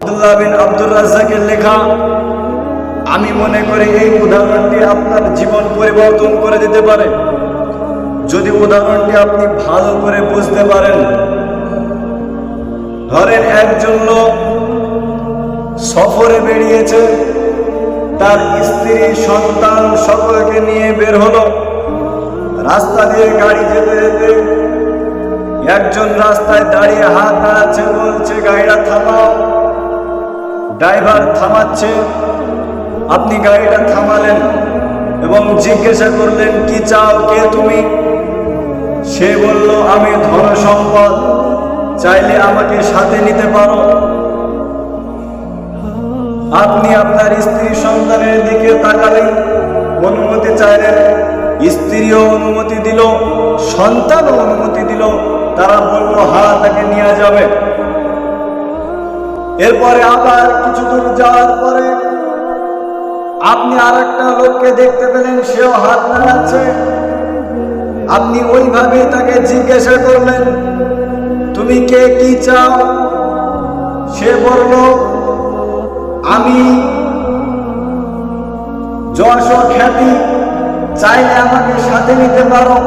আব্দুল্লাহ বিন আব্দুর রাজ্জাকের লেখা। আমি মনে করি এই উদাহরণটি আপনার জীবন পরিবর্তন করে দিতে পারে যদি উদাহরণটি আপনি ভালো করে বুঝতে পারেন। ধরেন একজন লোক সফরে বেরিয়েছে, তার স্ত্রী সন্তান সকলকে নিয়ে বের হলো। রাস্তা দিয়ে গাড়ি যেতে যেতে একজন রাস্তায় দাঁড়িয়ে হাত নাড়াচ্ছে, বলছে গাড়িটা থামাও। ড্রাইভার থামাচ্ছে, আপনি গাড়িটা থামালেন এবং জিজ্ঞাসা করলেন কি চাও, কে তুমি? সে বলল আমি ধন সম্পদ, চাইলে আমাকে সাথে নিতে পারো। আপনি আপনার স্ত্রী সন্তানের দিকে তাকালেন, অনুমতি চাইলেন, স্ত্রীও অনুমতি দিল, সন্তানও অনুমতি দিল। তারা বলল হ্যাঁ, তাকে নিয়ে যাবে। এরপরে আবার কিছু দূর যাওয়ার পরে আপনি আর একটা লোককে দেখতে পেলেন, সেও হাত নাড়াচ্ছে। আপনি ওইভাবে তাকে জিজ্ঞাসা করলেন তুমি কে, কি চাও? সে বলল আমি যশ ও খ্যাতি, চাইলে আমাকে সাথে নিতে পারো।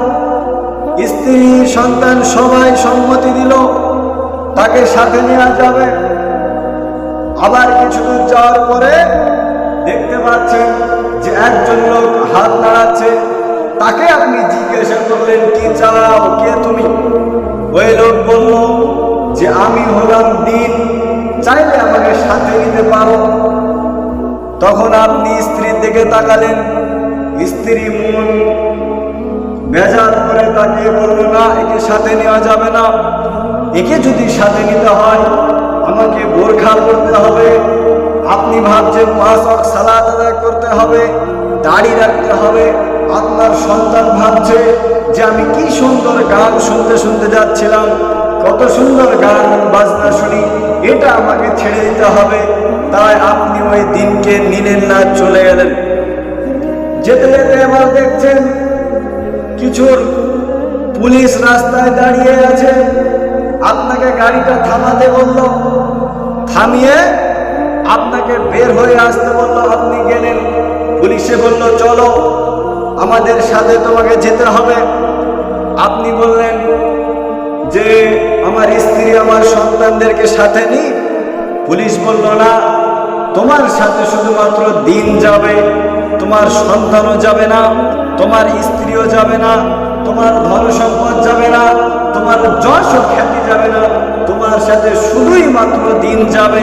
স্ত্রী সন্তান সবাই সম্মতি দিল, তাকে সাথে নেওয়া যাবে। আবার কিছু দূর যাওয়ার পরে দেখতে পাচ্ছেন যে একজন লোক হাত নাড়াচ্ছে, তাকে আপনি জিজ্ঞাসা করলেন কি চাও, কে তুমি? ওই লোক বলল যে আমি হলাম দিন, চাইলে আমাকে সাথে নিতে পারো। তখন আপনি স্ত্রীর দিকে তাকালেন, স্ত্রী মন বেজার করে তাকিয়ে বলল না, একে সাথে নেওয়া যাবে না। একে যদি সাথে নিতে হয় আমাকে বোরখা পরতে হবে। আপনি ভাবছেন 5 ওয়াক্ত সালাত আদায় করতে হবে, দাড়ি রাখতে হবে। আপনার সন্তান ভাবছে যে আমি কি সুন্দর গান শুনতে শুনতে যাচ্ছিলাম, কত সুন্দর গান বাজনা শুনি, এটা আমাকে ছেড়ে দিতে হবে। তাই আপনি ওই দিনকে নিলেন না, চলে গেলেন। যেতে যেতে এবার দেখছেন কিছু পুলিশ রাস্তায় দাঁড়িয়ে আছে, আপনাকে গাড়িটা থামাতে বলল, থামিয়ে আপনাকে বের হয়ে আসতে বলল। আপনি গেলেন, পুলিশে বলল চলো আমাদের সাথে, তোমাকে যেতে হবে। আপনি বললেন যে আমার স্ত্রী আমার সন্তানদেরকে সাথে নি। পুলিশ বলল না, তোমার সাথে শুধুমাত্র দিন যাবে, তোমার সন্তানও যাবে না, তোমার স্ত্রীও যাবে না, তোমার ধন সম্পদ যাবে না, তোমার যশ ও খ্যাতি যাবে না, তোমার সাথে শুধুই মাত্র দিন যাবে।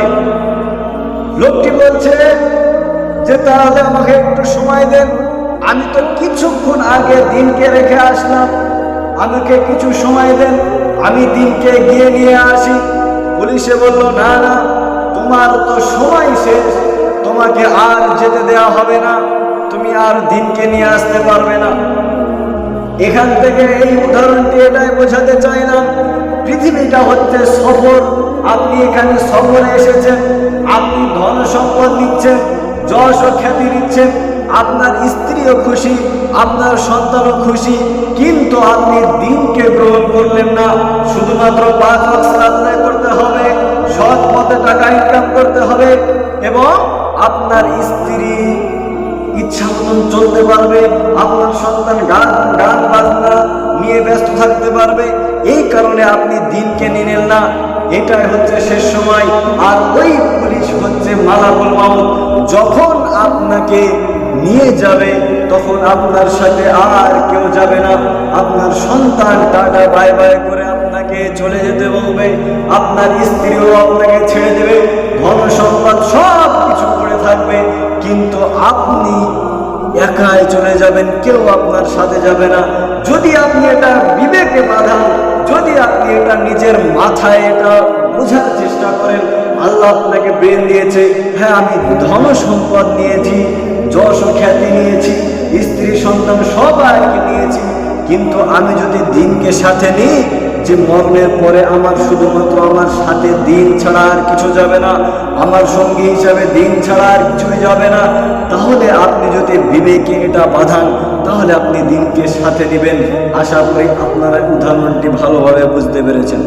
লোকটি বলছে যে তাহলে আমাকে একটু সময় দেন, আমি তো কিছুক্ষণ আগে দিনকে রেখে আসলাম, আমাকে কিছু সময় দেন, আমি দিনকে গিয়ে নিয়ে আসি। পুলিশে বলল না না, তোমার তো সময় শেষ, তোমাকে আর যেতে দেওয়া হবে না, তুমি আর দিনকে নিয়ে আসতে পারবে না। এখান থেকে এই উদাহরণটি এটাই বোঝাতে চাইলাম, পৃথিবীটা হচ্ছে সফর। আপনি এখানে সফরে এসেছেন, আপনি ধন সম্পদ নিচ্ছেন, যশ ও খ্যাতি নিচ্ছেন, আপনার স্ত্রীও খুশি, আপনার সন্তানও খুশি, কিন্তু আপনি দিনকে গ্রহণ করলেন না। শুধুমাত্র 5 ওয়াক্ত সালাত আদায় করতে হবে, সৎ পথে টাকা ইনকাম করতে হবে এবং আপনার স্ত্রী ইচ্ছা মতন চলতে পারবে, আপনার সন্তান গান বাজনা নিয়ে ব্যস্ত থাকতে পারবে। এই কারণে আপনি দিনকে নিলেন না, এটাই হচ্ছে শেষ সময়। আর ওই পুলিশ হচ্ছে মালাকুল মাউত। যখন আপনাকে নিয়ে যাবে তখন আপনার সাথে আর কেউ যাবে না, আপনার সন্তান টাটা বাই বাই করে আপনাকে চলে যেতে বলবে, আপনার স্ত্রীও আপনাকে ছেড়ে দেবে, ধন সম্পদ সব কিছু পড়ে থাকবে, কিন্তু আপনি একাই চলে যাবেন, কেউ আপনার সাথে যাবে না। যদি আপনি এটা বিবেকে বাঁধান, যদি আপনি এটা নিজের মাথায় এটা বোঝার চেষ্টা করেন, আল্লাহ আপনাকে ব্রেন দিয়েছে, হ্যাঁ আমি ধন সম্পদ নিয়েছি, যশ ও খ্যাতি নিয়েছি, স্ত্রী সন্তান সবাইকে নিয়েছি, কিন্তু আমি যদি দিনকে সাথে নিই, যে মরণের পরে আমার শুধুমাত্র আমার সাথে দিন ছাড়া আর কিছু যাবে না, আমার সঙ্গী হিসাবে দিন ছাড়া আর কিছুই যাবে না, তাহলে আপনি যদি বিবেকে এটা বাঁধান, তাহলে আপনি দিনকে সাথে দিবেন। আশা করি আপনারা উদাহরণটি ভালোভাবে বুঝতে পেরেছেন।